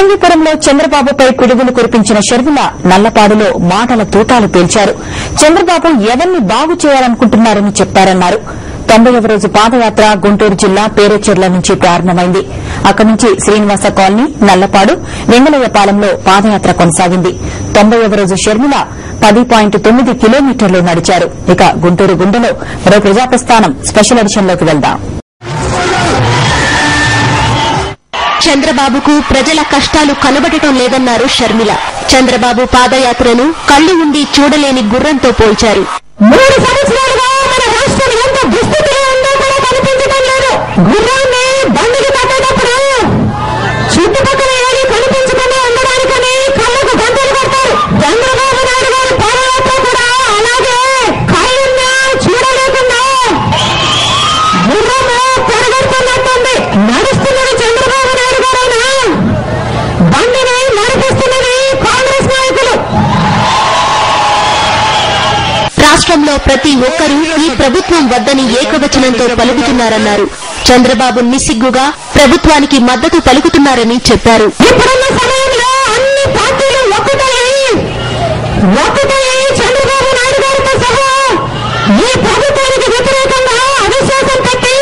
ఫిరంగిపురంలో చంద్రబాబుపై పిడుగులు కురిపించిన షర్మిల నల్లపాడులో మాటల తూటాలు పేల్చారు. చంద్రబాబు ఎవరిని బాగు చేయాలనుకుంటున్నారని చెప్పారన్నారు. 90వ రోజు పాదయాత్ర గుంటూరు జిల్లా పేరేచెర్ల నుంచి ప్రారంభమైంది. అక్కడి నుంచి శ్రీనివాస కాలనీ, నల్లపాడు, వెంగళయ్యపాలెంలో పాదయాత్ర కొనసాగింది. 90వ రోజు షర్మిల 10.9 కిలోమీటర్లు నడిచారు. ఇక గుంటూరు గుండెలో మరో ప్రజాప్రస్థానం స్పెషల్ ఎడిషన్లోకి వెళ్దాం. చంద్రబాబుకు ప్రజల కష్టాలు కనబడటం లేదన్నారు షర్మిల. చంద్రబాబు పాదయాత్రను కళ్లు ఉండి చూడలేని గుర్రంతో పోల్చారు. 3 సంవత్సరాలుగా మన రాష్ట్రం ఎంత దుస్థితిలో ఉందో కూడా కనిపించడం లేదు. గుర్రాన్ని బండికి కట్టేటప్పుడు చుట్టుపక్కల ఏది కనిపించకుండా ఉండడానికని కళ్ళకు గంటలు కడతారు. చంద్రబాబు నాయుడు గారి పాదయాత్ర కూడా అలాగే కళ్ళున్నా చూడలేకుండా గుర్రము పెరగడుతున్నట్టుంది. నడుస్తున్నది చంద్రబాబు నాయుడు గారైనా బండిని నడిపిస్తున్నది కాంగ్రెస్ నాయకులు. రాష్ట్రంలో ప్రతి ఒక్కరూ ఈ ప్రభుత్వం వద్దని ఏకవచనంతో పలుకుతున్నారన్నారు. చంద్రబాబు నిస్సిగ్గుగా ప్రభుత్వానికి మద్దతు పలుకుతున్నారని చెప్పారు. ఇప్పుడున్న సమయంలో అన్ని పార్టీలు ఒక్కటయ్యాయి. చంద్రబాబు నాయుడు గారితో సహా ఈ ప్రభుత్వానికి వ్యతిరేకంగా అవిశ్వాసం పెట్టి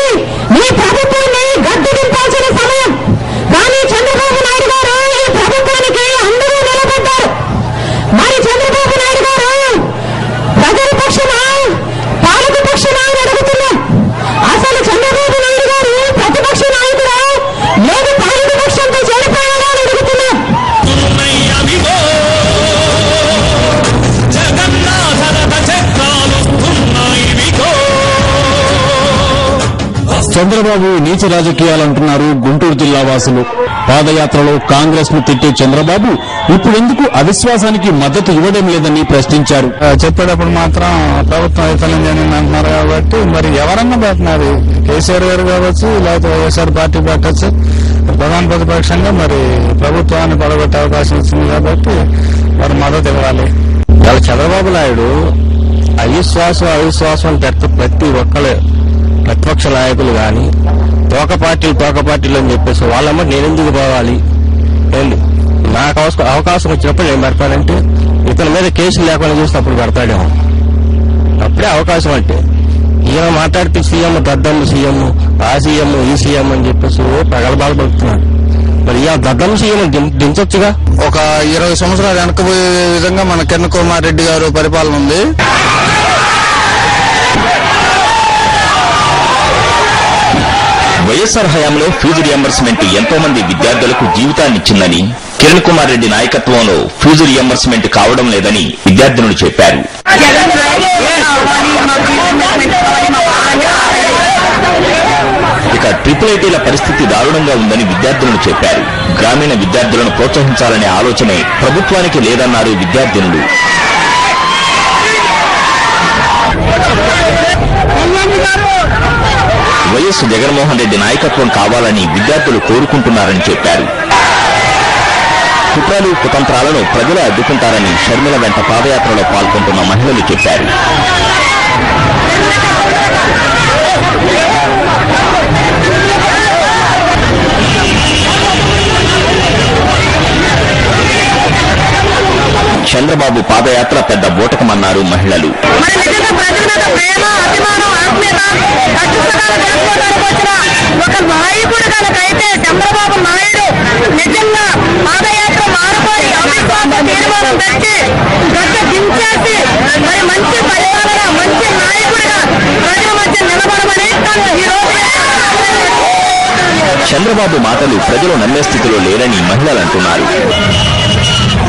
ఈ ప్రభుత్వాన్ని గద్దె దింపాల్సిన సమయం. కానీ చంద్రబాబు నాయుడు గారు ఈ ప్రభుత్వానికి అందరూ నిలబడ్డారు. మరి చంద్రబాబు నాయుడు గారు ప్రజల పక్షమా, పాలక పక్షమా అని అడుగుతున్నాం. అసలు చంద్రబాబు నాయుడు గారు ప్రతిపక్ష నాయకుడా లేదు పాలక పక్షంతో చేరిపోయాడా అని అడుగుతున్నాం. చంద్రబాబు నీచ రాజకీయాలంటున్నారు గుంటూరు జిల్లా వాసులు. పాదయాత్రలో కాంగ్రెస్ ను తిట్టే చంద్రబాబు ఇప్పుడెందుకు అవిశ్వాసానికి మద్దతు ఇవ్వడం లేదని ప్రశ్నించారు. చెప్పేటప్పుడు మాత్రం ప్రభుత్వం వైఫల్యం జరిగింది అంటున్నారు కాబట్టి మరి ఎవరన్నా పెట్టినారు, కేసీఆర్ గారు కావచ్చు, లేకపోతే వైఎస్ఆర్ పార్టీ పెట్టచ్చు. ప్రధాన ప్రతిపక్షంగా మరి ప్రభుత్వాన్ని పడగొట్టే అవకాశం వచ్చింది కాబట్టి మరి మద్దతు ఇవ్వాలి. ఇవాళ చంద్రబాబు నాయుడు అవిశ్వాసం ప్రతి ఒక్కరు ప్రతిపక్ష నాయకులు కానీ తోక పార్టీలు అని చెప్పేసి వాళ్ళమ్మ నేనెందుకు పోవాలి, ఏంటి నాకు అవకాశం వచ్చినప్పుడు నేను పెడతానంటే ఇతని మీద కేసులు లేకుండా చూసినప్పుడు పెడతాడేమో. అప్పుడే అవకాశం అంటే ఈయన మాట్లాడితే సీఎం దద్దమ్మ సీఎం, ఆ సీఎం ఈ సీఎం అని చెప్పేసి ప్రగల్భాలు పలుకుతున్నాడు. మరి ఈ దద్దమ్మ సీఎం దించొచ్చుగా. ఒక 20 సంవత్సరాలు వెనకపోయే విధంగా మన కిరణ్ కుమార్ రెడ్డి గారు పరిపాలన ఉంది. వైఎస్ఆర్ హయాంలో ఫీజు రియంబర్స్మెంట్ ఎంతో మంది విద్యార్థులకు జీవితాన్నిచ్చిందని, కిరణ్ కుమార్ రెడ్డి నాయకత్వంలో ఫీజు రియంబర్స్మెంట్ కావడం లేదని విద్యార్థినులు చెప్పారు. ఇక ట్రిపుల్ పరిస్థితి దారుణంగా ఉందని విద్యార్థినులు చెప్పారు. గ్రామీణ విద్యార్థులను ప్రోత్సహించాలనే ఆలోచనే ప్రభుత్వానికి లేదన్నారు విద్యార్థినులు. వైఎస్ జగన్మోహన్ రెడ్డి నాయకత్వం కావాలని విద్యార్థులు కోరుకుంటున్నారని చెప్పారు. కుట్రలు కుతంత్రాలను ప్రజలు అడ్డుకుంటారని షర్మిల వెంట పాదయాత్రలో పాల్గొంటున్న మహిళలు చెప్పారు. చంద్రబాబు పాదయాత్ర పెద్ద బూటకమన్నారు మహిళలు. ఒక నాయకుడు కనుకైతే చంద్రబాబు నాయుడు నిజంగా పాదయాత్ర మారుకొని అవిశ్వాస తీర్మానం తెచ్చి గట్ట దించేసి మరి మంచి పరిపాలన, మంచి నాయకుడిగా ప్రజల మధ్య నిలబడమని ఈ రోజు చంద్రబాబు మాటలు ప్రజలు నమ్మే స్థితిలో లేరని మహిళలు అంటున్నారు.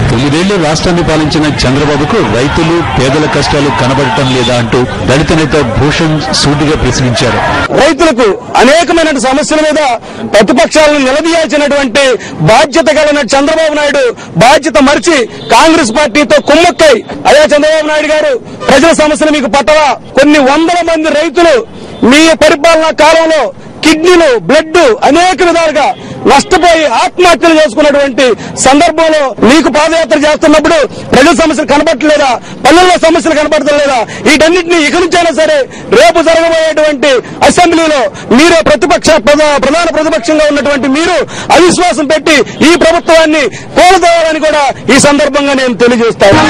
9 ఏళ్లు రాష్ట్రాన్ని పాలించిన చంద్రబాబుకు రైతులు, పేదల కష్టాలు కనబడటం లేదా అంటూ దళిత నేత భూషణ్ సూటిగా ప్రశ్నించారు. రైతులకు అనేకమైన సమస్యల మీద ప్రతిపక్షాలను నిలదీయాల్సినటువంటి బాధ్యత కలిగిన చంద్రబాబు నాయుడు బాధ్యత మరిచి కాంగ్రెస్ పార్టీతో కుమ్మక్కై, అదే చంద్రబాబు నాయుడు గారు ప్రజల సమస్యలు మీకు పట్టవా? కొన్ని వందల మంది రైతులు మీ పరిపాలనా కాలంలో కిడ్నీలు, బ్లడ్ అనేక విధాలుగా నష్టపోయి ఆత్మహత్యలు చేసుకున్నటువంటి సందర్భంలో మీకు పాదయాత్ర చేస్తున్నప్పుడు ప్రజల సమస్యలు కనబడట్లేదా, పల్లెల్లో సమస్యలు కనబడతలేదా? వీటన్నింటినీ ఇక నుంచైనా సరే రేపు జరగబోయేటువంటి అసెంబ్లీలో మీరు ప్రధాన ప్రతిపక్షంగా ఉన్నటువంటి మీరు అవిశ్వాసం పెట్టి ఈ ప్రభుత్వాన్ని కోల్పోవాలని కూడా ఈ సందర్భంగా నేను తెలియజేస్తాను.